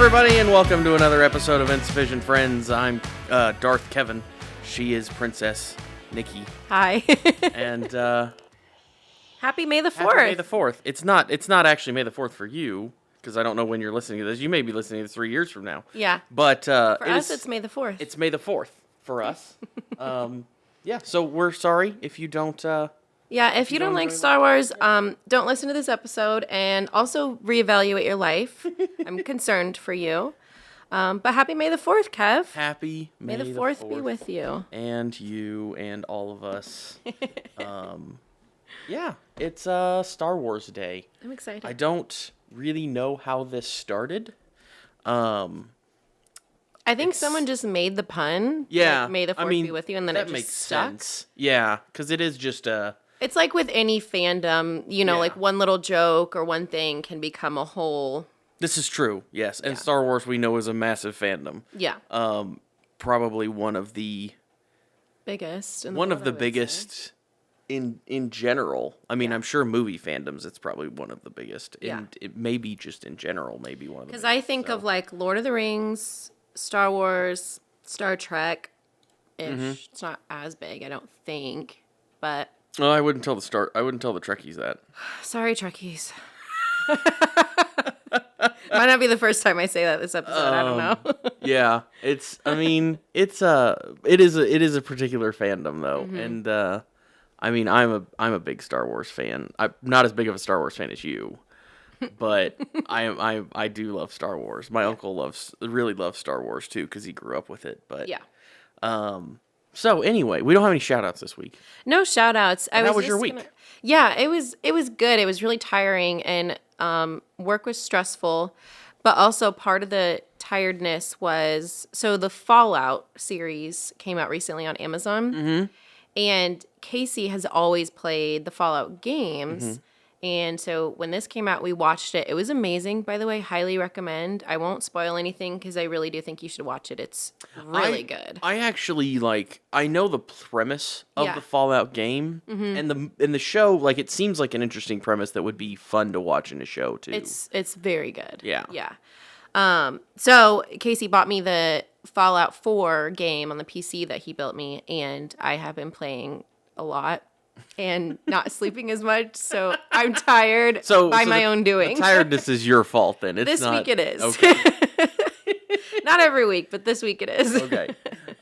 everybody, and welcome to another episode of Insufficient Friends. I'm Darth Kevin. She is Princess Nikki. Hi. And Happy May the 4th. Happy May the 4th. It's not actually May the 4th for you, because I don't know when you're listening to this. You may be listening to this 3 years from now. Yeah. But for us, it's May the 4th. It's May the 4th for us. Yeah, so we're sorry if you don't... if you don't like Star Wars, don't listen to this episode, and also reevaluate your life. I'm concerned for you. But happy May the 4th, Kev. Happy May the 4th be with you. And you and all of us. Yeah, it's Star Wars Day. I'm excited. I don't really know how this started. I think someone just made the pun. Yeah. Like, May the 4th be with you, and then that it just makes stuck. sense. Yeah, because it is just a... It's like with any fandom, like one little joke or one thing can become a whole... This is true, yes. And Star Wars, we know, is a massive fandom. Yeah. Probably one of the... biggest. One of the biggest in general. I mean, I'm sure movie fandoms, it's probably one of the biggest. Yeah. And it may be just in general, maybe one of the biggest. Because I think of like Lord of the Rings, Star Wars, Star Trek-ish. Mm-hmm. It's not as big, I don't think. But... Well, I wouldn't tell the Trekkies that. Sorry, Trekkies. Might not be the first time I say that this episode. I don't know. Yeah, it is a particular fandom though, and I mean I'm a big Star Wars fan. I'm not as big of a Star Wars fan as you, but I do love Star Wars. My uncle really loves Star Wars too because he grew up with it. But yeah. So anyway, we don't have any shout outs this week. No shout outs. How was your week? Yeah, it was good. It was really tiring, and work was stressful, but also part of the tiredness was, so the Fallout series came out recently on Amazon, and Casey has always played the Fallout games. And so when this came out, we watched it. It was amazing, by the way. Highly recommend. I won't spoil anything because I really do think you should watch it. It's really good. I actually I know the premise of the Fallout game, and the show. Like, it seems like an interesting premise that would be fun to watch in a show too. It's very good. Yeah. Yeah. So Casey bought me the Fallout 4 game on the PC that he built me, and I have been playing a lot. And not sleeping as much, so I'm tired by my own doing. The tiredness is your fault then. This week it is. Okay. Not every week, but this week it is. Okay.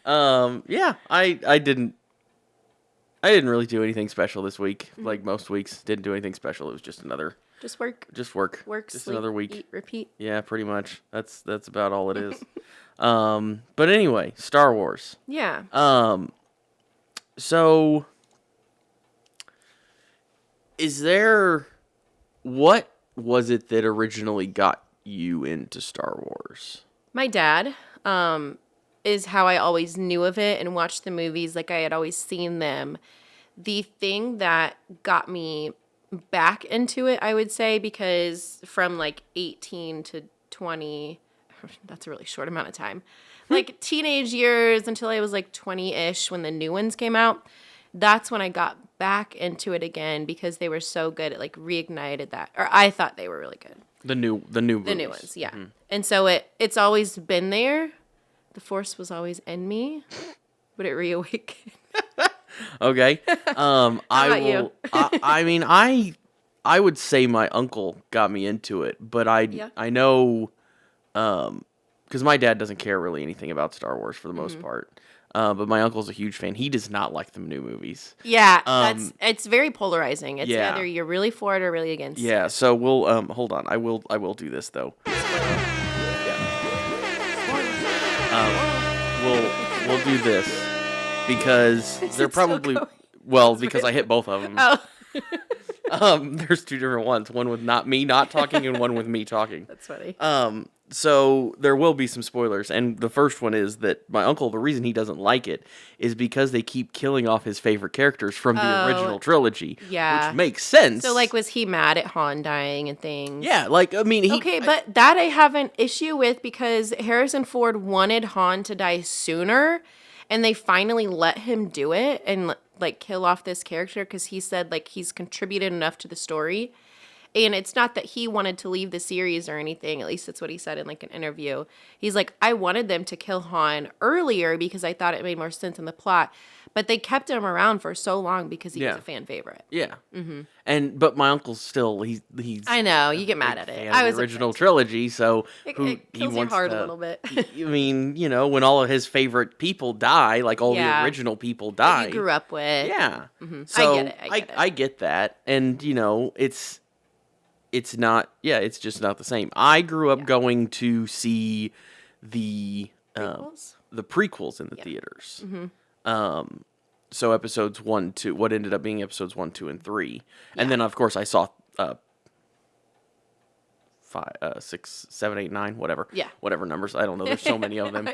Yeah, I didn't really do anything special this week. Like most weeks, didn't do anything special. It was just another... Just work. Just sleep, another week. Eat, repeat. Yeah, pretty much. That's about all it is. But anyway, Star Wars. Yeah. So... what was it that originally got you into Star Wars? My dad is how I always knew of it and watched the movies like I had always seen them. The thing that got me back into it, I would say, because from like 18 to 20, that's a really short amount of time, like teenage years until I was like 20-ish when the new ones came out. That's when I got back into it again because they were so good. It like reignited that, or I thought they were really good. The new movies. The new ones, yeah. And so it's always been there. The Force was always in me, but it reawakened. Okay. You? I mean, I would say my uncle got me into it, but I know, because my dad doesn't care really anything about Star Wars for the most part. But my uncle's a huge fan. He does not like the new movies. Yeah, it's very polarizing. It's either you're really for it or really against it. Yeah, so we'll hold on. I will do this though. We'll do this because they're probably because I hit both of them. Oh. There's two different ones. One with me not talking and one with me talking. That's funny. So there will be some spoilers, and the first one is that my uncle, the reason he doesn't like it is because they keep killing off his favorite characters from the original trilogy. Yeah. Which makes sense. So, like, was he mad at Han dying and things? Yeah, like, I mean, but that I have an issue with because Harrison Ford wanted Han to die sooner, and they finally let him do it and, like, kill off this character because he said, like, he's contributed enough to the story. And it's not that he wanted to leave the series or anything. At least that's what he said in like an interview. He's like, I wanted them to kill Han earlier because I thought it made more sense in the plot. But they kept him around for so long because he was a fan favorite. Yeah. But my uncle's still he's. I know you get mad at it. I was the original trilogy, so it kills your heart a little bit. I mean, when all of his favorite people die, like all the original people die, that you grew up with. Yeah. So I get it. I get that, and it's not. Yeah, it's just not the same. I grew up going to see the prequels in the theaters. So episodes 1, 2, what ended up being episodes 1, 2, and 3, and then of course I saw 5, 6, 7, 8, 9, whatever. Yeah. Whatever numbers. I don't know. There's so many of them.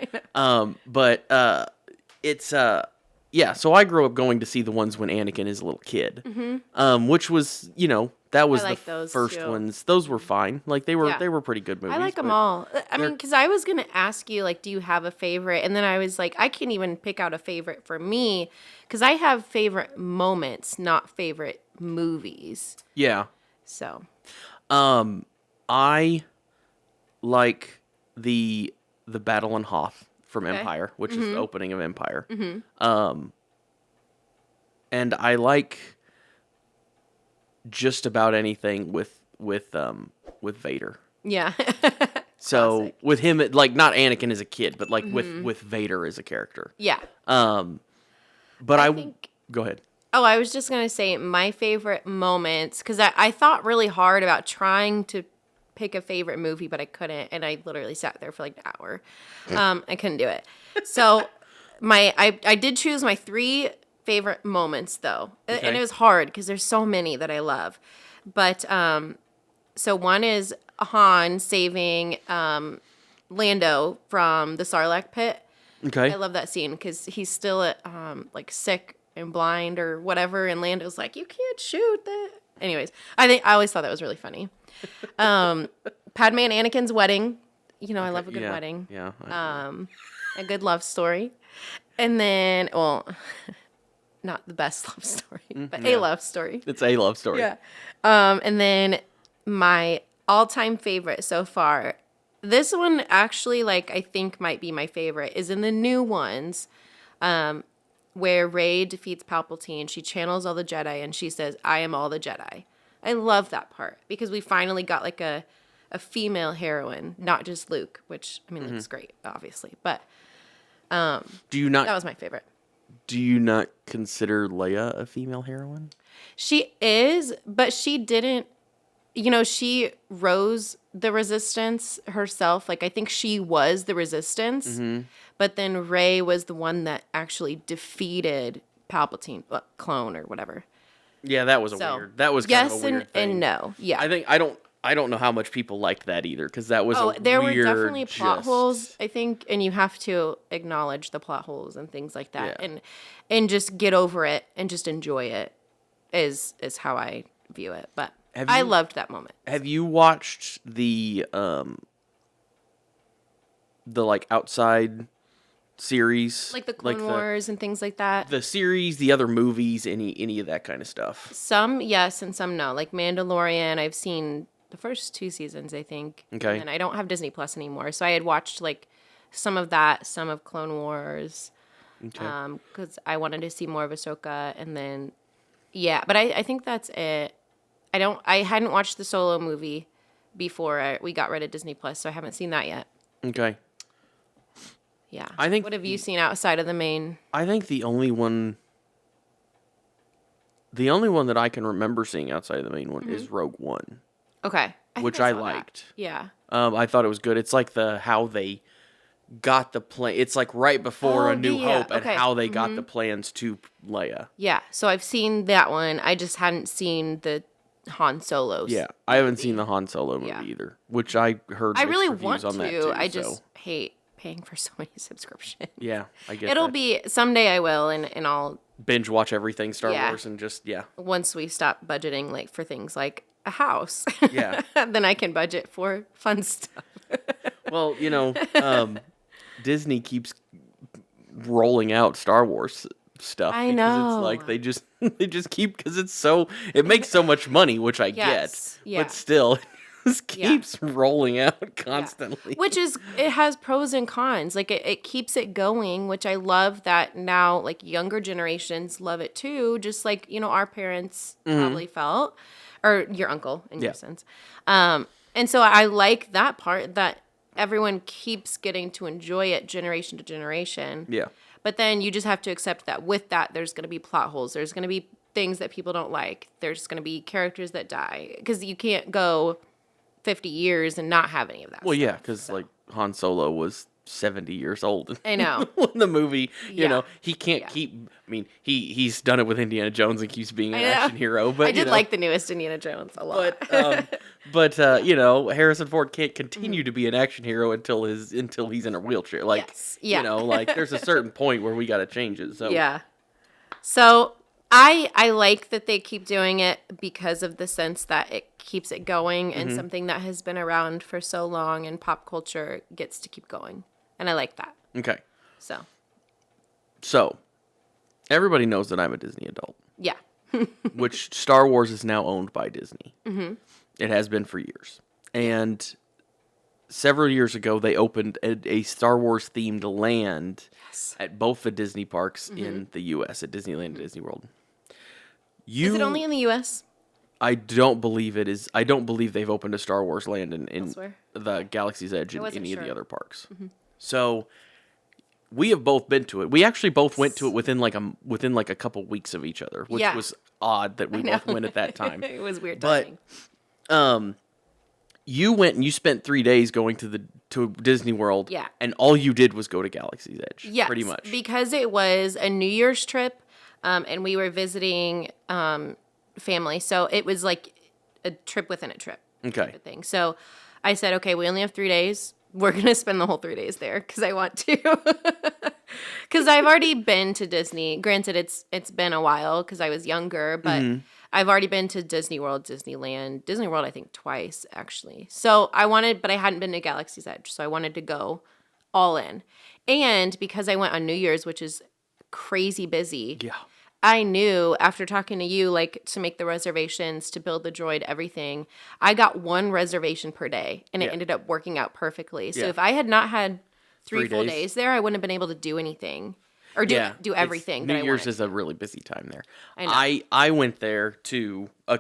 It's so I grew up going to see the ones when Anakin is a little kid. Which was, that was the first ones. Those were fine. Like they were pretty good movies. I like them all. I mean, because I was going to ask you, like, do you have a favorite? And then I was like, I can't even pick out a favorite for me because I have favorite moments, not favorite movies. Yeah. So. I like the battle on Hoth from Empire, which is the opening of Empire. And I like just about anything with Vader. Yeah. So with him, like not Anakin as a kid, but like with Vader as a character. Yeah. But I think go ahead. Oh, I was just gonna say my favorite moments because I thought really hard about trying to pick a favorite movie, but I couldn't, and I literally sat there for like an hour. I couldn't do it. So I did choose my 3 favorite moments though, and it was hard because there's so many that I love. But so one is Han saving Lando from the Sarlacc pit. Okay, I love that scene because he's still like sick and blind or whatever, and Lando's like, "You can't shoot that." Anyways, I always thought that was really funny. Padme and Anakin's wedding. I love a good wedding. Yeah. A good love story. And then, well, not the best love story, but a love story. It's a love story. Yeah. And then my all-time favorite so far, this one actually, like, I think might be my favorite, is in the new ones, where Rey defeats Palpatine. She channels all the Jedi, and she says, "I am all the Jedi." I love that part because we finally got like a female heroine, not just Luke, which I mean Luke's great, obviously, but that was my favorite. Do you not consider Leia a female heroine? She is, but she didn't. She rose the resistance herself. Like I think she was the resistance, but then Rey was the one that actually defeated Palpatine, clone or whatever. Yeah, that was weird. That was kind of a weird thing. And no. Yeah. I don't know how much people liked that either because that was there were definitely plot holes, I think, and you have to acknowledge the plot holes and things like that, and just get over it and just enjoy it is how I view it. But I loved that moment. Have you watched the like outside series, like the Clone Wars and things like that? The series, the other movies, any of that kind of stuff. Some yes, and some no. Like Mandalorian, I've seen the first 2 seasons, I think. Okay. And I don't have Disney Plus anymore, so I had watched like some of that, some of Clone Wars, because I wanted to see more of Ahsoka, and then but I think that's it. I hadn't watched the Solo movie before we got rid of Disney Plus, so I haven't seen that yet. Okay. Yeah. I think. What have you seen outside of the main? I think the only one that I can remember seeing outside of the main one is Rogue One. Okay. Which I liked. That. Yeah. I thought it was good. It's like how they got the plan. It's like right before A New Hope and how they got the plans to Leia. Yeah. So I've seen that one. I just hadn't seen the Han Solo. Yeah, I haven't seen the Han Solo movie either, which I heard. I really want to. On that too, I just hate paying for so many subscriptions. Yeah, I get It'll be someday I will, and I'll binge watch everything Star Wars and just once we stop budgeting like for things like a house. Yeah. Then I can budget for fun stuff. Well, Disney keeps rolling out Star Wars stuff. I because know. it's like they just keep because it makes so much money, which I Yes, get, yeah. but still, it just keeps rolling out constantly. Which is, it has pros and cons. Like it keeps it going, which I love that now, like younger generations love it too. Just like, our parents probably felt, or your uncle in your sense. And so I like that part that everyone keeps getting to enjoy it generation to generation. Yeah. But then you just have to accept that with that, there's going to be plot holes. There's going to be things that people don't like. There's going to be characters that die. Because you can't go 50 years and not have any of that Well, stuff, yeah, because like Han Solo was 70 years old. I know. In the movie, Yeah. he can't keep. I mean, he's done it with Indiana Jones and keeps being an I know. action hero. But I did like the newest Indiana Jones a lot. but Harrison Ford can't continue to be an action hero until he's in a wheelchair. Like, Yes. Yeah. like there's a certain point where we got to change it. So Yeah. So I like that they keep doing it because of the sense that it keeps it going and something that has been around for so long and pop culture gets to keep going. And I like that. Okay. So, Everybody knows that I'm a Disney adult, yeah. which Star Wars is now owned by Disney. Mm-hmm. It has been for years. And several years ago, they opened a Star Wars themed land at both the Disney parks in the U.S., at Disneyland and Disney World. Is it only in the U.S.? I don't believe it is. I don't believe they've opened a Star Wars land in Elsewhere? the Galaxy's Edge in wasn't any of the sure. other parks. So we have both been to it. We actually both went to it within a couple weeks of each other, which was odd that we both went at that time. It was weird But timing. you went and you spent 3 days going to Disney World. Yeah. And all you did was go to Galaxy's Edge. Yes, Pretty much. because it was a New Year's trip, and we were visiting family, so it was like a trip within a trip. Okay. Type of thing. So I said, okay, we only have 3 days. We're gonna spend the whole 3 days there because I want to. Because I've already been to Disney. Granted, it's been a while because I was younger, but I've already been to Disney World, Disneyland, Disney World. I think twice actually. So but I hadn't been to Galaxy's Edge, so I wanted to go all in. And because I went on New Year's, which is crazy busy. Yeah. I knew after talking to you, like, to make the reservations, to build the droid, everything, I got one reservation per day, and it ended up working out perfectly. So if I had not had 3 full days there, I wouldn't have been able to do anything or do everything. New Year's is a really busy time there. I know. I went there to a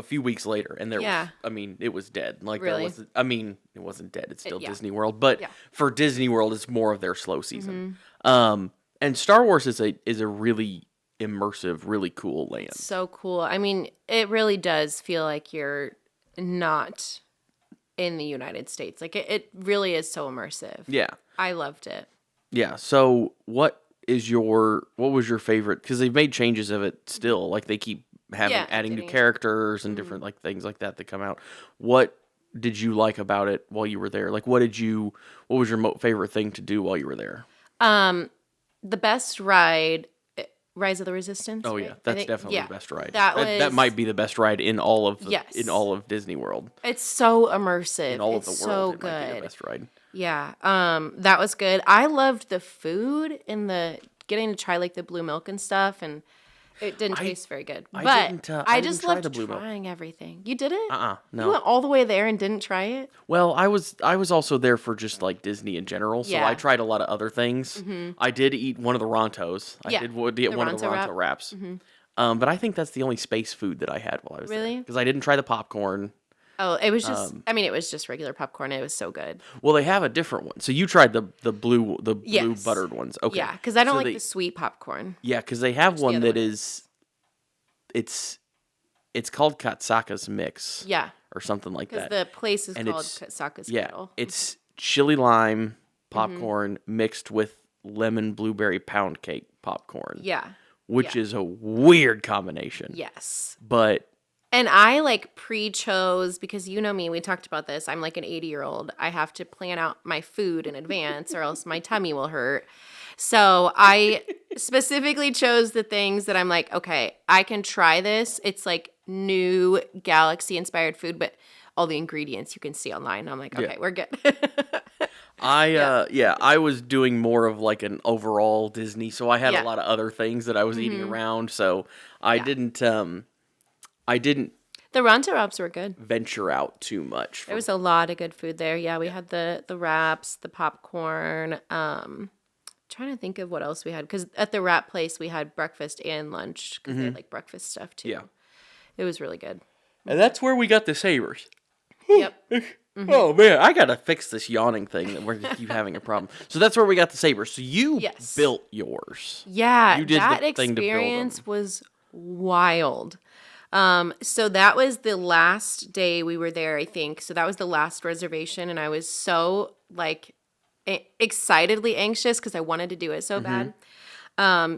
few weeks later, and it was dead. Like Really? it wasn't dead. It's still Disney World, but for Disney World, it's more of their slow season. And Star Wars is a really immersive, really cool land. So cool. I mean, it really does feel like you're not in the United States. Like it really is so immersive. Yeah. I loved it. Yeah. So what was your favorite? Because they've made changes of it still. Like they keep adding new characters and different like things like that come out. What did you like about it while you were there? Like what was your favorite thing to do while you were there? The best ride, Rise of the Resistance. Oh right? yeah, that's definitely the best ride. That might be the best ride in all of Disney World. It's so immersive. In all of the world, so it good. might be the best ride. Yeah. That was good. I loved the food and getting to try like the blue milk and stuff, and it didn't taste very good. But I just loved trying everything. You didn't? No. You went all the way there and didn't try it? Well, I was also there for just like Disney in general, so I tried a lot of other things. I did eat one of the Rontos. I did eat one of the Ronto wraps. But I think that's the only space food that I had while I was there. Really? Because I didn't try the popcorn. Oh, it was just. It was just regular popcorn. It was so good. Well, they have a different one. So you tried the blue buttered ones. Okay. Yeah, because I don't like the sweet popcorn. Yeah, because they have one that one? is. It's called Katsaka's Mix. Yeah. Or something like that. Because the place is called Katsaka's Kettle. It's chili lime popcorn mixed with lemon blueberry pound cake popcorn. Yeah. Which is a weird combination. Yes. But. And I like pre-chose, because you know me, we talked about this. I'm like an 80-year-old. I have to plan out my food in advance or else my tummy will hurt. So I specifically chose the things that I'm like, okay, I can try this. It's like new Galaxy inspired food, but all the ingredients you can see online. I'm like, okay, we're good. I was doing more of like an overall Disney, so I had a Yeah. lot of other things that I was eating around, so I didn't The Ronto wraps were good. venture out too much. There was a lot of good food there. Yeah, we had the wraps, the popcorn. Trying to think of what else we had, because at the wrap place we had breakfast and lunch because they had like breakfast stuff too. Yeah. It was really good. And that's where we got the sabers. Yep. Oh man, I gotta fix this yawning thing that we're gonna keep having a problem. So that's where we got the sabers. So you Yes. built yours. Yeah, You did that the thing to build 'em. experience was wild. So that was the last day we were there, I think. So that was the last reservation, and I was so like excitedly anxious because I wanted to do it so bad.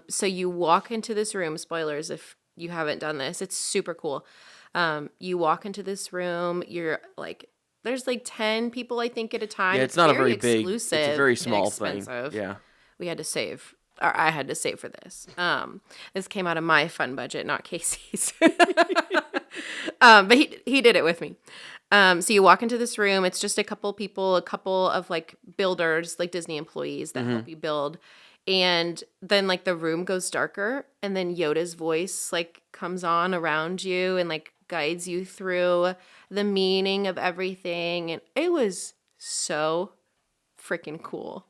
So you walk into this room. Spoilers if you haven't done this. It's super cool. You walk into this room. You're like, there's like 10 people I think at a time. Yeah, it's not a very big. exclusive. It's a very and small thing. expensive. Yeah. We had to save, or I had to save for this. This came out of my fun budget, not Casey's. But he did it with me. So you walk into this room. It's just a couple people, a couple of like builders, like Disney employees that help you build. And then like the room goes darker, and then Yoda's voice like comes on around you and like guides you through the meaning of everything. And it was so freaking cool.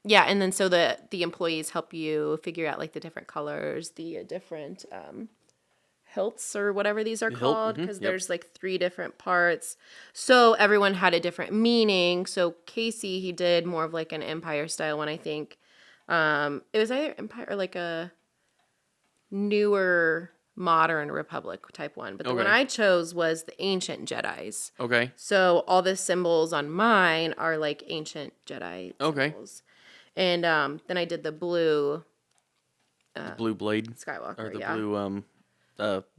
Yeah, and then so the employees help you figure out like the different colors, the different hilts or whatever these are called, because there's like 3 different parts. So everyone had a different meaning. So Casey, he did more of like an Empire style one, I think. It was either Empire or like a newer modern Republic type one. But the one I chose was the ancient Jedis. Okay. So all the symbols on mine are like ancient Jedi symbols. And then I did the blue The blue blade Skywalker, or the yeah. blue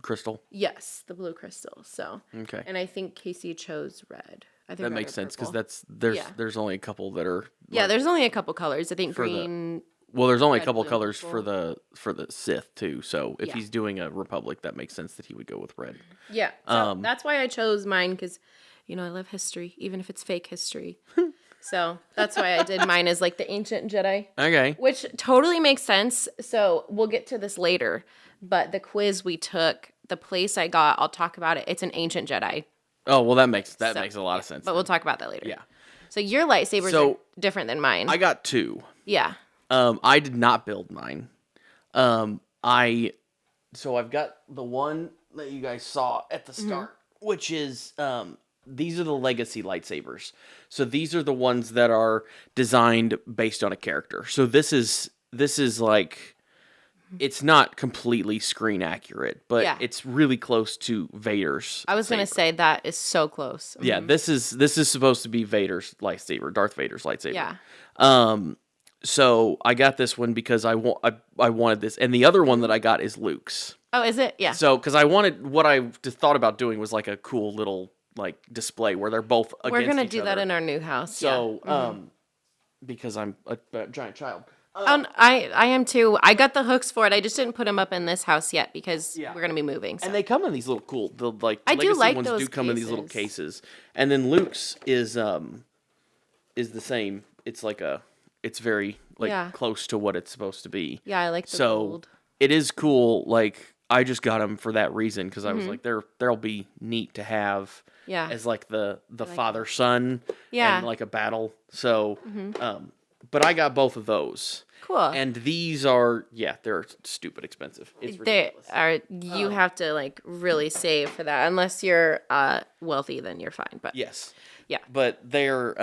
crystal. Yes, the blue crystal. So, Okay. and I think Casey chose red. I think That red makes or sense because purple. there's only a couple that are Yeah, like, there's only a couple colors. I think for the- green. well, there's only a red, couple blue, colors purple. for the Sith too. So if Yeah. he's doing a Republic, that makes sense that he would go with red. Yeah, so that's why I chose mine, because I love history, even if it's fake history. So that's why I did mine as like the ancient Jedi, Okay. which totally makes sense. So we'll get to this later, but the quiz we took, the place I got, I'll talk about it. It's an ancient Jedi. Oh well, that makes So, a lot of sense. But we'll talk about that later. Yeah. So your lightsabers are different than mine. I got 2. Yeah. I did not build mine. So I've got the one that you guys saw at the start, which is these are the legacy lightsabers. So these are the ones that are designed based on a character. So this is like, it's not completely screen accurate, but it's really close to Vader's. I was going to say that is so close. Yeah, this is supposed to be Vader's lightsaber, Darth Vader's lightsaber. Yeah. So I got this one because I wanted this, and the other one that I got is Luke's. Oh, is it? Yeah. So because I wanted, what I just thought about doing was like a cool little like display where they're both against We're gonna each do other. that in our new house. So because I'm a giant child. I am too. I got the hooks for it. I just didn't put them up in this house yet because we're gonna be moving. So. And they come in these little cool, I do legacy like ones those do come in these little cases. cases. And then Luke's is the same. It's like it's very close to what it's supposed to be. Yeah, I like the so gold. It is cool. Like I just got them for that reason because I was like, they'll be neat to have. Yeah. As like the father son. Yeah. And like a battle. So but I got both of those. Cool. And these are they're stupid expensive. It's ridiculous. You have to like really save for that. Unless you're wealthy, then you're fine. But Yes. Yeah. But they're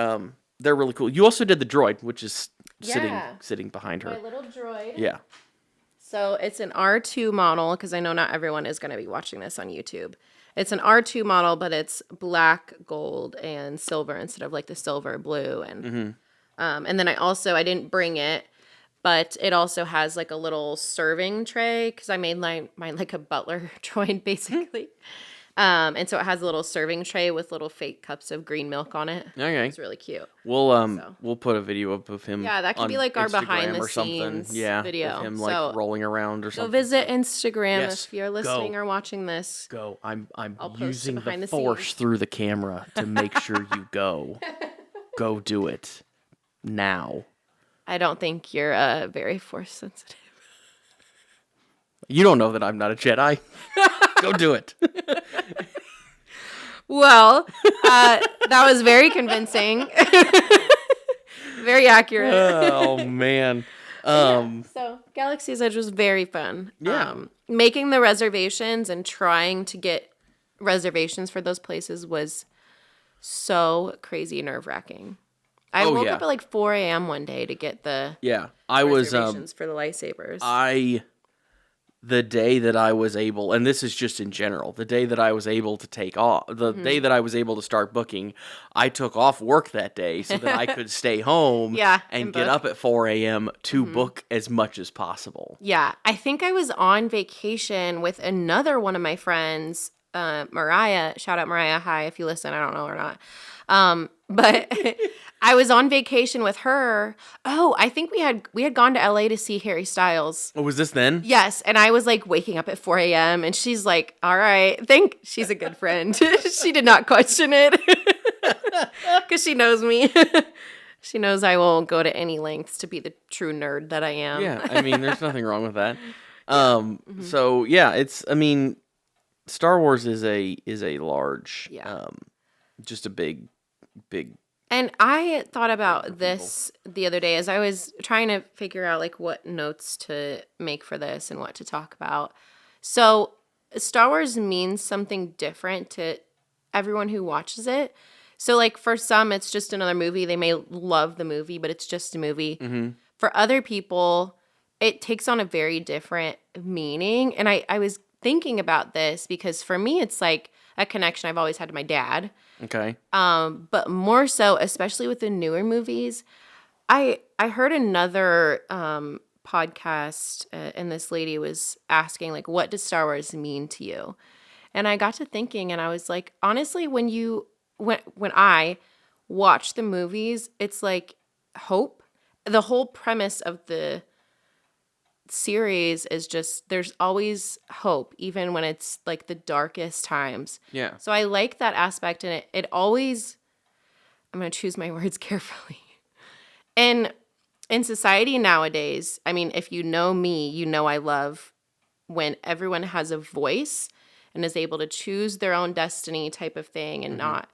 really cool. You also did the droid, which is Yeah. sitting behind her. my little droid. Yeah. So it's an R2 model, because I know not everyone is going to be watching this on YouTube. It's an R2 model, but it's black, gold, and silver instead of like the silver, blue, and then I didn't bring it, but it also has like a little serving tray, because I made mine like a butler droid basically. And so it has a little serving tray with little fake cups of green milk on it. Okay. It's really cute. We'll put a video up of him. Yeah, that could on be like our Instagram behind the or something. scenes Yeah, video. of him So, like rolling around or Go something. visit Instagram Yes, if you're listening go. or watching this. Go. I'm I'll post it using behind the the force scenes. through the camera to make sure you go. Go do it now. I don't think you're very force sensitive. You don't know that I'm not a Jedi. Go do it. Well, that was very convincing. Very accurate. Oh, man. So Galaxy's Edge was very fun. Yeah. Making the reservations and trying to get reservations for those places was so crazy nerve-wracking. I woke up at like 4 a.m. one day to get the reservations for the lightsabers. The day that I was able, and this is just in general, the day that I was able to take off, the day that I was able to start booking, I took off work that day so that I could stay home and get up at 4 a.m. to book as much as possible. Yeah, I think I was on vacation with another one of my friends, Mariah. Shout out Mariah. Hi, if you listen. I don't know or not. But I was on vacation with her. Oh, I think we had gone to LA to see Harry Styles. Oh, was this then? Yes, and I was like waking up at 4 a.m. and she's like, "All right, she's a good friend." She did not question it because she knows me. She knows I will go to any lengths to be the true nerd that I am. Yeah, I mean, there's nothing wrong with that. So yeah, Star Wars is a large, just a big. And I thought about this the other day as I was trying to figure out like what notes to make for this and what to talk about. So Star Wars means something different to everyone who watches it. So like for some, it's just another movie. They may love the movie, but it's just a movie. Mm-hmm. For other people, it takes on a very different meaning. And I was thinking about this because for me, it's like a connection I've always had to my dad. Okay. But more so, especially with the newer movies, I heard another podcast, and this lady was asking like, "What does Star Wars mean to you?" And I got to thinking, and I was like, honestly, when I watch the movies, it's like hope. The whole premise of the series is just there's always hope, even when it's like the darkest times. Yeah. So I like that aspect, and it always, I'm going to choose my words carefully. And in society nowadays, I mean, if you know me, you know I love when everyone has a voice and is able to choose their own destiny type of thing and not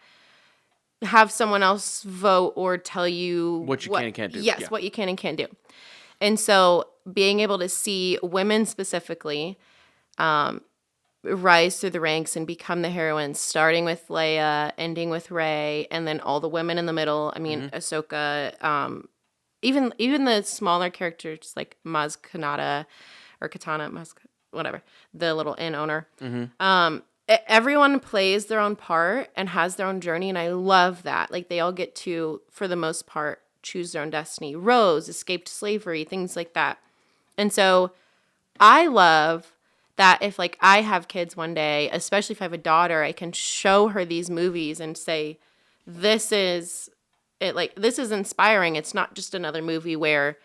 have someone else vote or tell you what you can and can't do. Yes, what you can and can't do. And so being able to see women specifically rise through the ranks and become the heroines, starting with Leia, ending with Rey, and then all the women in the middle. I mean, Ahsoka, even the smaller characters like Maz Kanata or Katana, whatever, the little inn owner. Everyone plays their own part and has their own journey, and I love that. Like they all get to, for the most part, choose their own destiny. Rose escaped slavery, things like that. And so I love that if like I have kids one day, especially if I have a daughter, I can show her these movies and say, this is inspiring. It's not just another movie where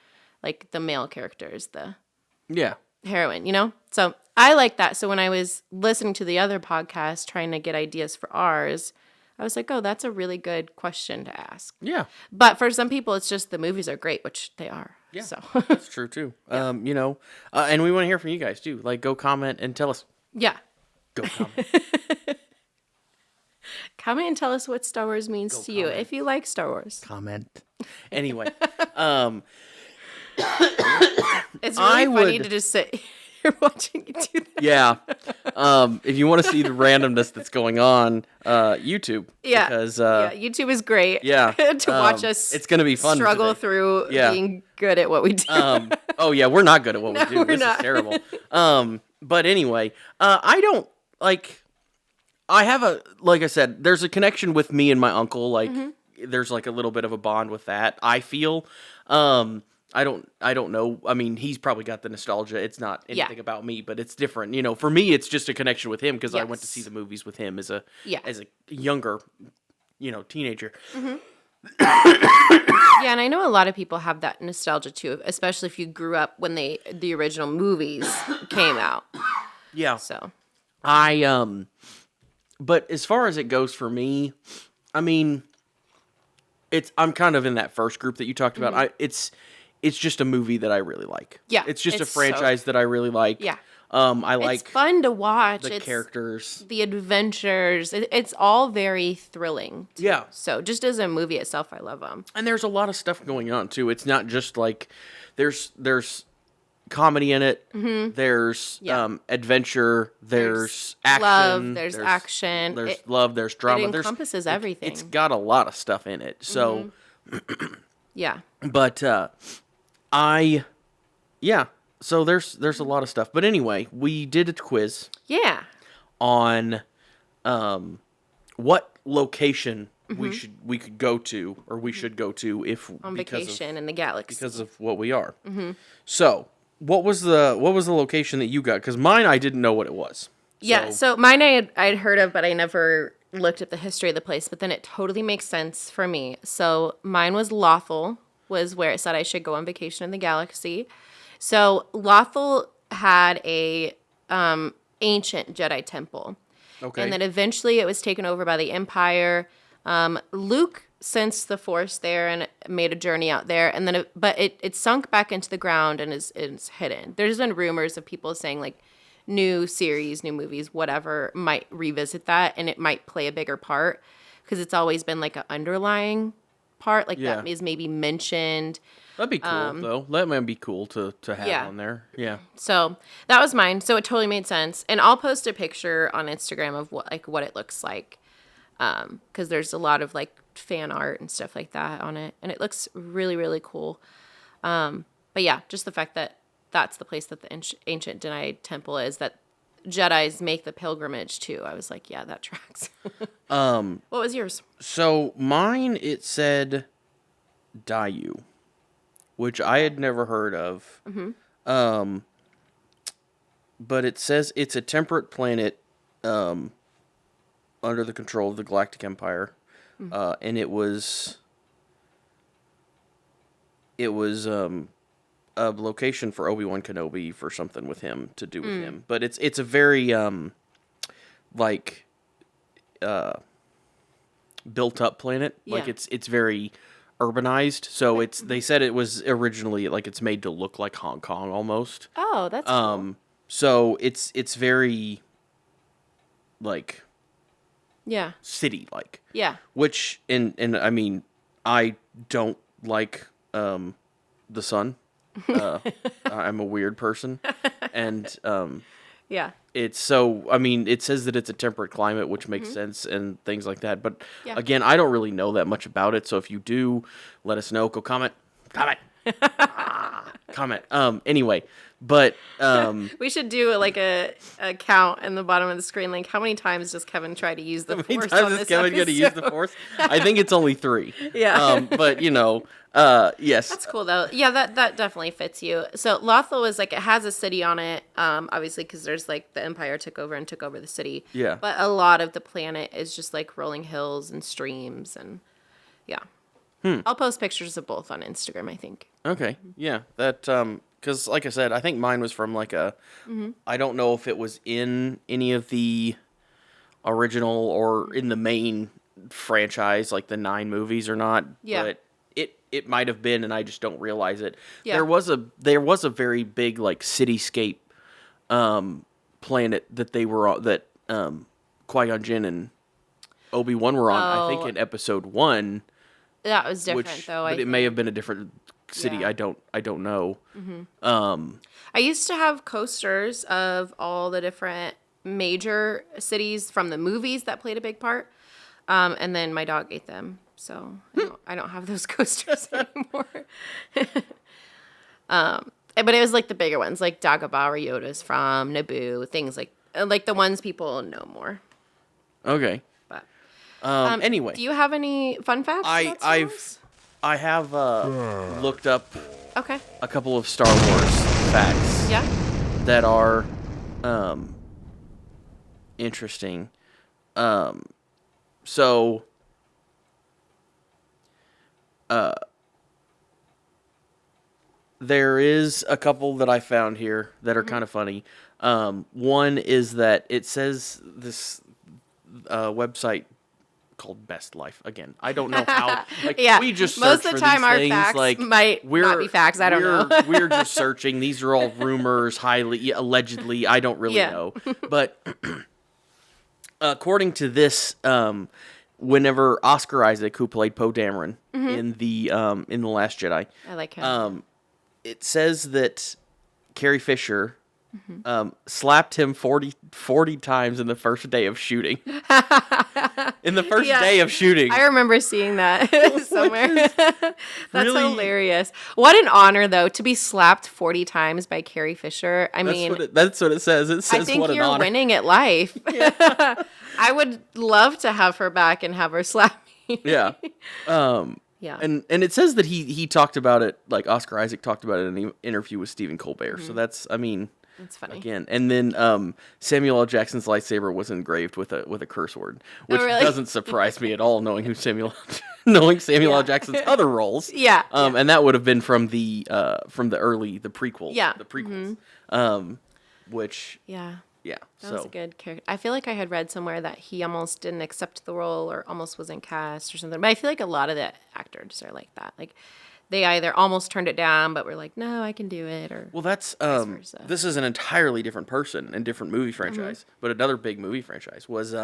like the male character is the heroine, you know? So I like that. So when I was listening to the other podcast, trying to get ideas for ours, I was like, oh, that's a really good question to ask. Yeah. But for some people, it's just the movies are great, which they are. Yeah, so. That's true, too. And we want to hear from you guys, too. Like, go comment and tell us. Yeah. Go comment. Comment and tell us what Star Wars means to you, if you like Star Wars. Comment. Anyway. It's really funny to just sit here watching you do that. Yeah. If you want to see the randomness that's going on, YouTube. Yeah. Because, YouTube is great. Yeah. To watch us it's gonna be fun struggle today. through being good at what we do. Oh, yeah. We're not good at what we do. This not. is terrible. But anyway, I don't, like, I have like I said, there's a connection with me and my uncle. Like, there's like a little bit of a bond with that, I feel. I don't know. I mean, he's probably got the nostalgia. It's not anything about me, but it's different. You know, for me, it's just a connection with him because I went to see the movies with him as a younger, teenager. Yeah, and I know a lot of people have that nostalgia too, especially if you grew up when the original movies came out. Yeah. So, but as far as it goes for me, I mean, I'm kind of in that first group that you talked about. It's just a movie that I really like. Yeah, it's just a franchise that I really like. Yeah. I like It's fun to watch. the characters, the adventures. It's all very thrilling. Too. Yeah. So just as a movie itself, I love them. and there's a lot of stuff going on too. It's not just like there's comedy in it. There's adventure. There's action. Love. There's action. There's love. There's drama. It encompasses everything. It's got a lot of stuff in it. So, yeah. but So there's a lot of stuff. But anyway, we did a quiz. Yeah. On what location we could go to, or we should go to if on vacation in the galaxy because of what we are. So what was the location that you got? Because mine, I didn't know what it was. Yeah, so mine I'd heard of, but I never looked at the history of the place. But then it totally makes sense for me. So mine was Lothal, was where it said I should go on vacation in the galaxy. So Lothal had a ancient Jedi temple. Okay. And then eventually it was taken over by the Empire. Luke sensed the Force there and made a journey out there. And then it sunk back into the ground and is hidden. There's been rumors of people saying like new series, new movies, whatever, might revisit that and it might play a bigger part because it's always been like an underlying part. Like that is maybe mentioned. That'd be cool, though. That might be cool to have on there. Yeah. So that was mine. So it totally made sense. And I'll post a picture on Instagram of what it looks like. Because there's a lot of like fan art and stuff like that on it. And it looks really, really cool. But yeah, just the fact that that's the place that the ancient Jedi temple is, that Jedis make the pilgrimage to. I was like, yeah, that tracks. What was yours? So mine, it said Dayu, which I had never heard of. But it says it's a temperate planet under the control of the Galactic Empire. And it was a location for Obi-Wan Kenobi for something with him to do with him. But it's a very built up planet. Yeah. Like it's very urbanized. So they said it was originally like it's made to look like Hong Kong almost. Oh, that's cool. So it's very like city like. Yeah. Which and I mean I don't like the sun. I'm a weird person. And yeah. it's so, I mean, it says that it's a temperate climate, which makes sense and things like that. But again, I don't really know that much about it. So if you do, let us know. Go comment. Comment. Anyway, but we should do like a count in the bottom of the screen. Like, how many times does Kevin try to use the Force on this Kevin going to use the Force? I think it's only 3. Yeah. But yes. That's cool though. Yeah, that definitely fits you. So Lothal is like, it has a city on it, obviously because there's like the Empire took over the city. Yeah. But a lot of the planet is just like rolling hills and streams and yeah. I'll post pictures of both on Instagram, I think. Okay. Yeah. That because like I said, I think mine was from like a I don't know if it was in any of the original or in the main franchise, like the 9 movies or not. Yeah. But it might have been, and I just don't realize it. Yeah. There was a very big like cityscape planet that they were on, that Qui-Gon Jinn and Obi-Wan were on. I think in episode 1. That was different though. But it may have been a different city. Yeah. I don't know. I used to have coasters of all the different major cities from the movies that played a big part. And then my dog ate them. So I don't have those coasters anymore. But it was like the bigger ones, like Dagobah, where Yoda's from, Naboo, things like the ones people know more. Okay. But anyway, do you have any fun facts? I have looked up a couple of Star Wars facts. Yeah. That are interesting. So there is a couple that I found here that are kind of funny. One is that it says this website called Best Life. Again, I don't know how. Like, Yeah, we just most search of the for time these our things. facts Like, might not be facts. I don't know. We're just searching. These are all rumors, highly allegedly. I don't really know, but according to this, whenever Oscar Isaac, who played Poe Dameron in the Last Jedi, I like him. it says that Carrie Fisher slapped him 40 times in the first day of shooting. In the first day of shooting. I remember seeing that somewhere. That's really hilarious. What an honor, though, to be slapped 40 times by Carrie Fisher. I mean, that's what it says. It says, I think what an you're honor. winning at life. I would love to have her back and have her slap me. Yeah. Yeah. And it says that he talked about it, like Oscar Isaac talked about it in an interview with Stephen Colbert. So that's, I mean, That's funny. again. And then Samuel L. Jackson's lightsaber was engraved with a curse word, which really? doesn't surprise me at all, knowing Samuel L. Jackson's other roles. Yeah. And that would have been from the prequel. Yeah. The prequels. Which Yeah. yeah. That was a good character. I feel like I had read somewhere that he almost didn't accept the role or almost wasn't cast or something. But I feel like a lot of the actors are like that. Like they either almost turned it down, but were like, "No, I can do it." Or well, that's versa. this is an entirely different person and different movie franchise. But another big movie franchise was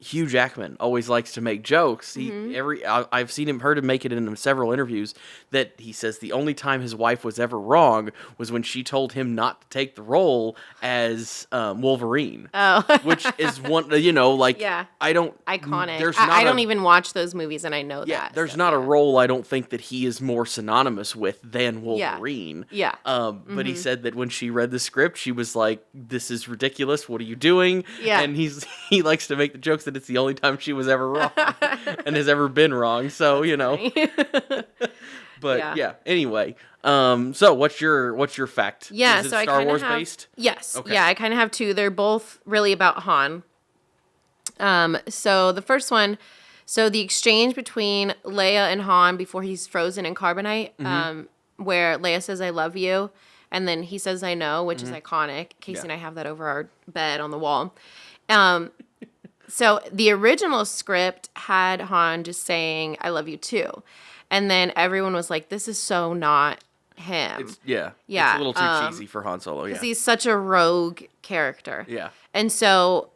Hugh Jackman always likes to make jokes. I've heard him make it in several interviews that he says the only time his wife was ever wrong was when she told him not to take the role as Wolverine. Oh. Which is one, like Yeah. I don't iconic. I don't even watch those movies, and I know that. There's so, not a role I don't think that he is more synonymous with than Wolverine. Yeah. But he said that when she read the script, she was like, "This is ridiculous. What are you doing?" Yeah. And he likes to make the jokes that it's the only time she was ever wrong and has ever been wrong. So But yeah. Anyway, so what's your fact? Yeah, Is it so I Star kind of Wars have, based? Yes. Okay. Yeah, I kind of have two. They're both really about Han. So the first one, so the exchange between Leia and Han before he's frozen in carbonite, where Leia says, "I love you," and then he says, "I know," which is iconic. Casey and I have that over our bed on the wall. So the original script had Han just saying, "I love you too." And then everyone was like, this is so not him. It's Yeah, It's a little too cheesy for Han Solo. Yeah. because he's such a rogue character. Yeah. And so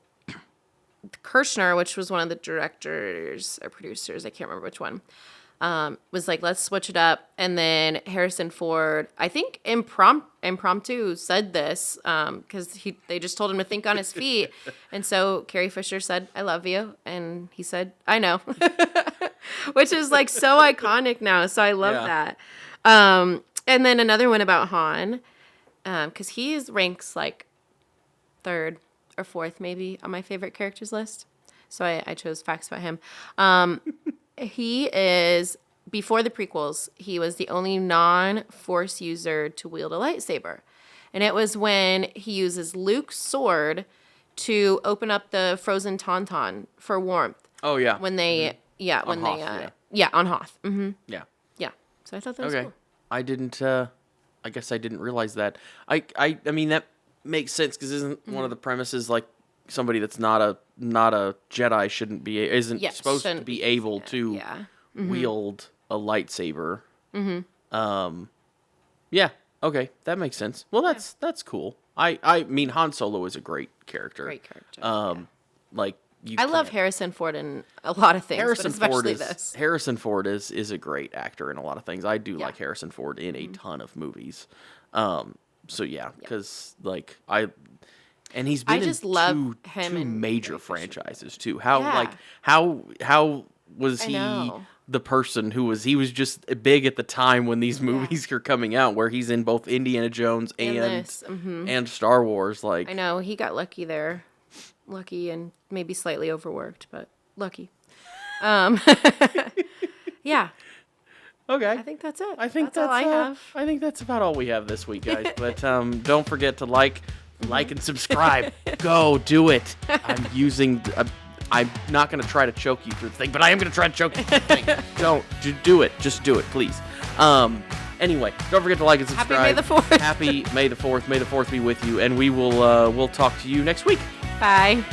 Kirshner, which was one of the directors or producers, I can't remember which one, was like, let's switch it up. And then Harrison Ford, I think impromptu said this because they just told him to think on his feet. And so Carrie Fisher said, "I love you." And he said, "I know," which is like so iconic now. So I love that. And then another one about Han, because he ranks like third or fourth maybe on my favorite characters list. So I chose facts about him. He is, before the prequels, he was the only non-Force user to wield a lightsaber. And it was when he uses Luke's sword to open up the frozen tauntaun for warmth. Oh, yeah. When they, On Hoth, on Hoth. Mm-hmm. Yeah. Yeah. So I thought that was Okay. cool. I didn't, I guess I didn't realize that. I mean, that makes sense because isn't one of the premises like somebody that's not a Jedi isn't supposed to be able to wield a lightsaber. Yeah. Okay, that makes sense. Well, that's cool. I mean, Han Solo is a great character. Great character. Like I love Harrison Ford in a lot of things, but especially this. Harrison Ford is a great actor in a lot of things. I do like Harrison Ford in a ton of movies. So yeah, because like and he's been just in love two him major franchises too. How was he the person who was just big at the time when these movies are coming out, where he's in both Indiana Jones and Star Wars? Like, I know he got lucky there, and maybe slightly overworked, but lucky. Yeah. Okay. I think that's it. I think that's all I have. I think that's about all we have this week, guys. But don't forget to like and subscribe. Go do it. I'm not going to try to choke you through the thing, but I am going to try to choke you through the thing. Don't do it. Just do it, please. Anyway, don't forget to like and subscribe. Happy May the 4th. Happy May the 4th. May the 4th be with you, and we'll talk to you next week. Bye.